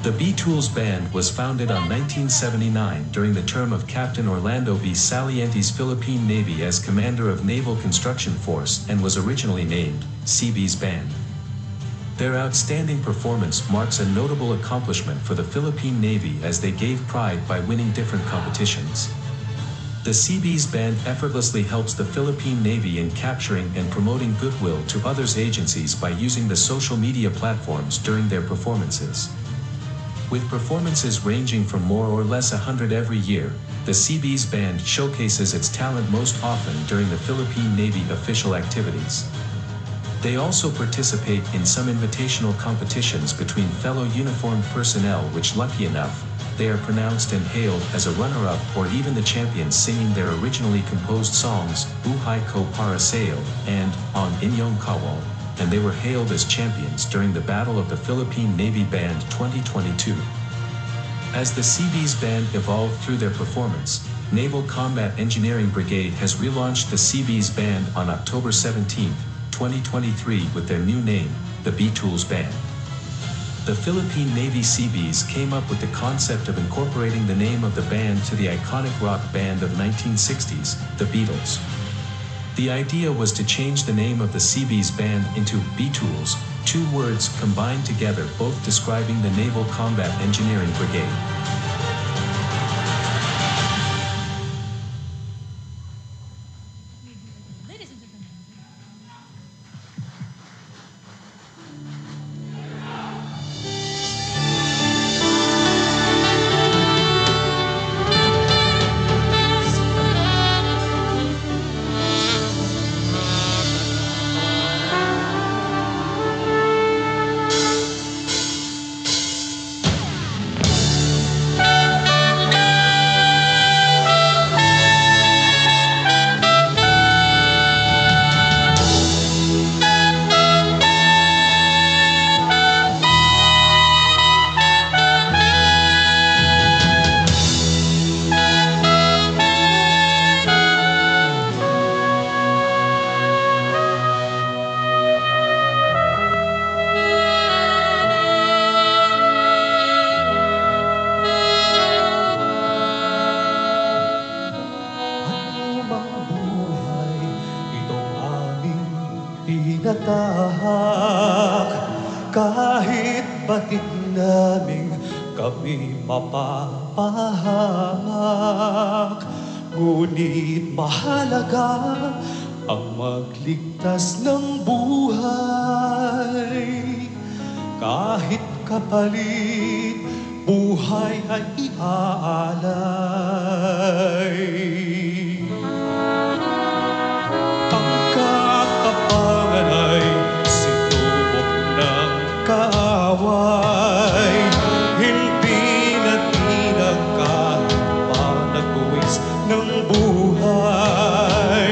The B-Tools Band was founded on 1979 during the term of Captain Orlando V. Saliente's Philippine Navy as Commander of Naval Construction Force and was originally named CB's Band. Their outstanding performance marks a notable accomplishment for the Philippine Navy as they gave pride by winning different competitions. The CB's Band effortlessly helps the Philippine Navy in capturing and promoting goodwill to others' agencies by using the social media platforms during their performances. With performances ranging from more or less 100 every year, the CB's Band showcases its talent most often during the Philippine Navy official activities. They also participate in some invitational competitions between fellow uniformed personnel which, lucky enough, they are pronounced and hailed as a runner-up or even the champions singing their originally composed songs, Buhay Ko Para Sa'yo and On Inyong Kawal, and they were hailed as champions during the Battle of the Philippine Navy Band 2022. As the CB's Band evolved through their performance, Naval Combat Engineering Brigade has relaunched the CB's Band on October 17, 2023 with their new name, the B-Tools Band. The Philippine Navy CBs came up with the concept of incorporating the name of the band to the iconic rock band of 1960s, the Beatles. The idea was to change the name of the CB's Band into B-Tools, two words combined together both describing the Naval Combat Engineering Brigade. Tinatahak kahit batik naming kami mapapahamak, ngunit mahalaga ang magligtas ng buhay. Kahit kapalit buhay ay iaalay. Ay sinubok ng kaaway, hindi na nagkalupa-nagbuwis ng buhay.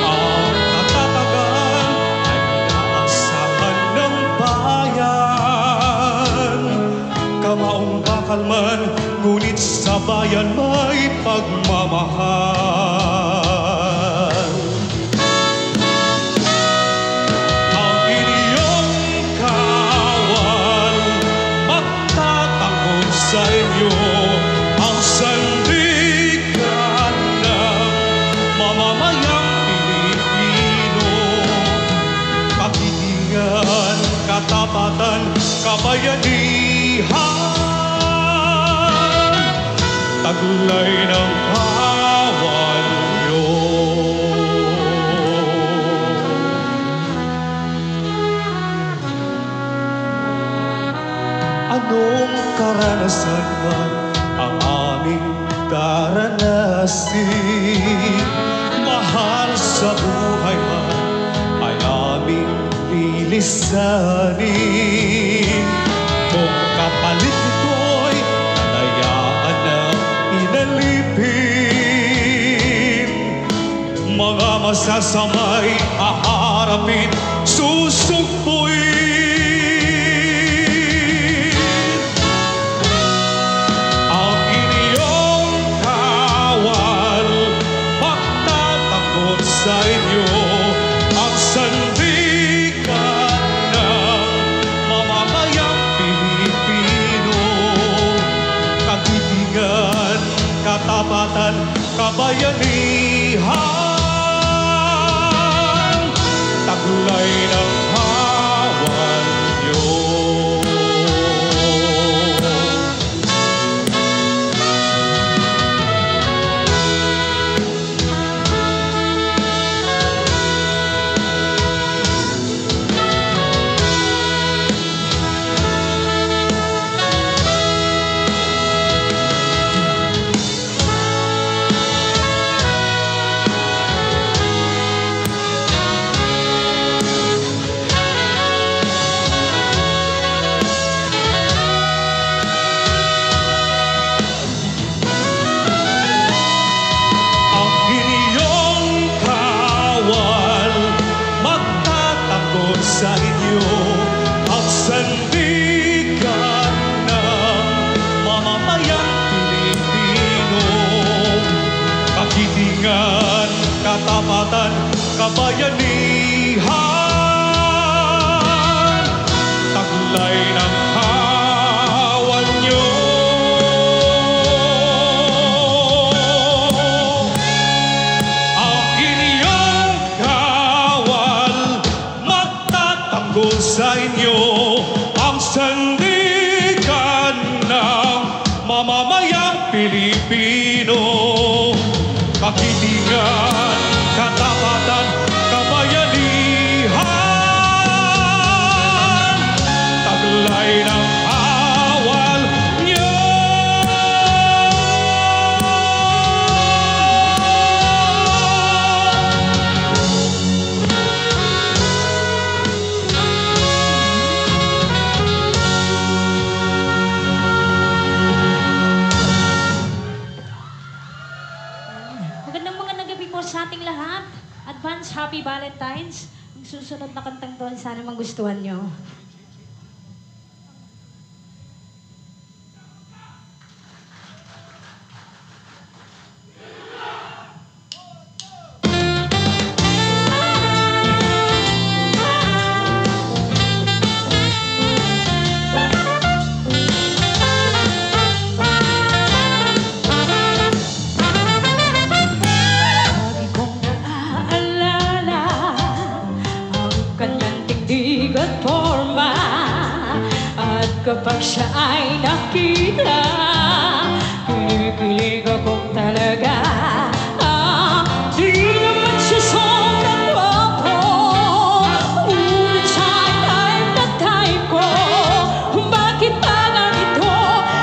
Ang katatagan ay inaasahan ng bayan. Kamaong bakal man, ngunit sa bayan may pagmamahal. Sa inyo ang sandigan ng mamamayang Pilipino. Kakitingan, katapatan, kabayanihan, taglay ng kawan nyo. Anong karanasan man ang aming daranasin, mahal sa buhay man ay aming lilisanin. Kung kapalit ito'y kalayaan ng inalipin, mga masasamay haharapin, susugpuin. Sa inyo ang sandigan ng mamamayang Pilipino. kabayanihan, taglay ng kawan niyo. Ang inyong kawal magtatanggol sa inyo at sandigan ng mamamayang Pilipino. Kagitingan, katapatan, kabayanihan, taglay ng kawan niyo. Ang inyong kawal magtatanggol sa inyo ang sandigan ng mamamayang Pilipino. Kakitingan, katapatan, kabayanihan, taglay ng kawal niyo. Magandang gabi po sa ating lahat. Advance Happy Valentine's. Ang susunod na kantang doon, sana magustuhan nyo. Lagi kong naaalala ang kanyang tindig at forma. At kapag siya ay nakita, kilig-kilig akong talaga. Di naman siya sobrang gwapo, ngunit sa'kin ay tatay ko. Bakit ba ganito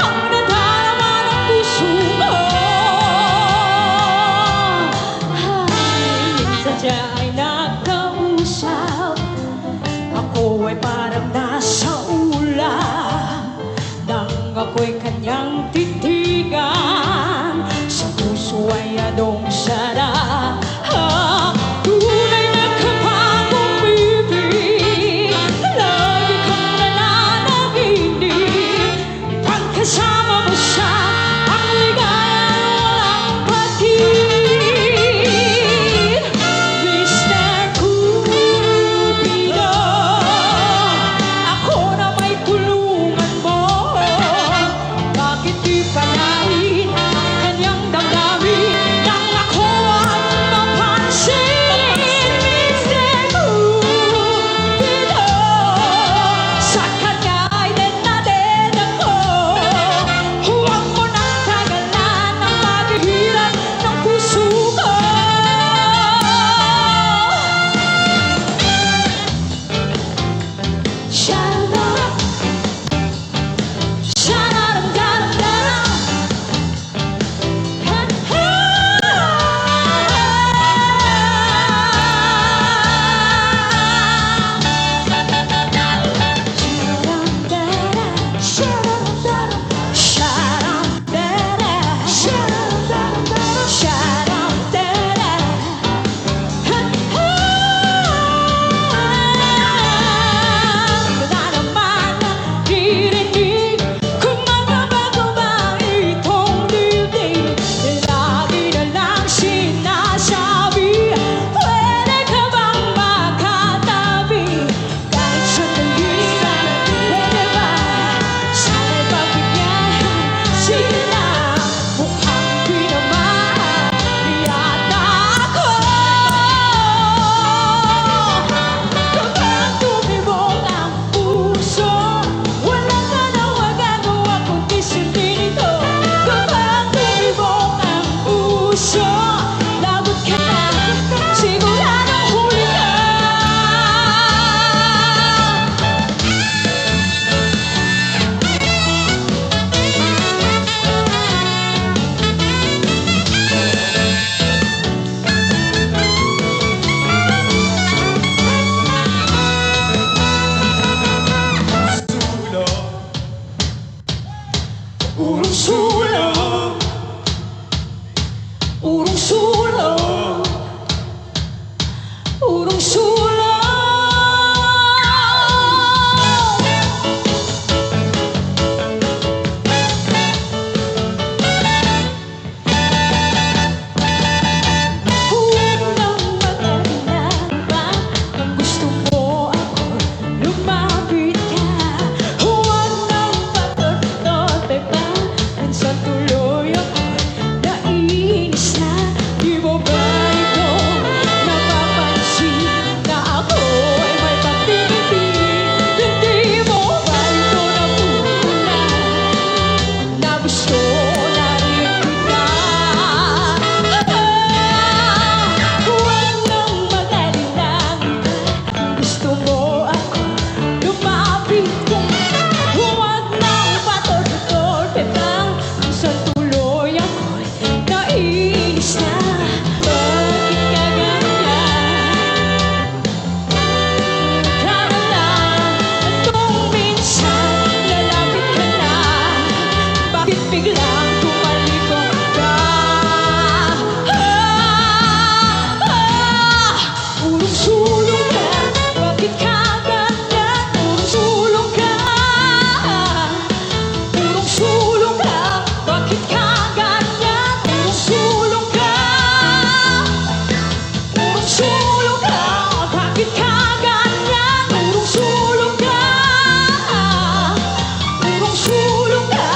ang nadarama ng puso ko? Minsan siya ay nagkausap, ako ay parang nasa ulap. Nang ako'y kanyang titigan, sa puso ay adong sarap. Tunay na kapagong ibig, lagi kang nananaginip. Pagkasama mo siya, ang ligaya walang patid. Mr. Cupido, ako na may kulungan mo. Bakit di ka Urong sulong. Huwag nang mag-alala pa kung gusto mo ako, lumapit ka. Huwag nang patot-tote pa minsan tuloy ako naiinis na. Di mo ba ito napapansin na ako ay may pag-ibig? Hindi mo ba ito napupunan na gusto na rin kita? Huwag nang mag-alilangan pa kung gusto mo ako, lumapit ka. Huwag nang patot-tote pa minsan tuloy ako'y naiinis na. Bakit ka ganyan? Kaya lang itong minsan lalapit ka na. Bakit biglang tumalikod ka? Urong-sulong ka, bakit ka ganyan? Urong-sulong ka. Urong-sulong ka, bakit ka ganyan? Urong-sulong ka. Urong-sulong ka, bakit ka ganyan? Urong-sulong ka. Urong-sulong ka,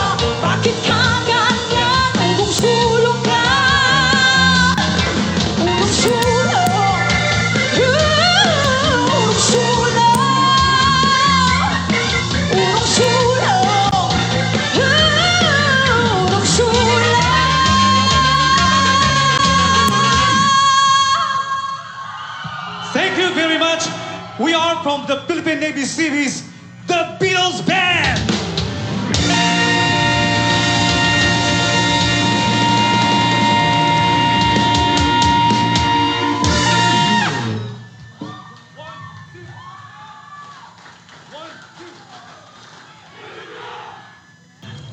bakit ka ganyan? Urong-sulong ka. Urong-sulong. Thank you very much. We are from the Philippine Navy Seabees, the Beatles Band.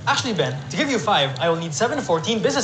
Actually, Ben, to give you 5, I will need 7 to 14 business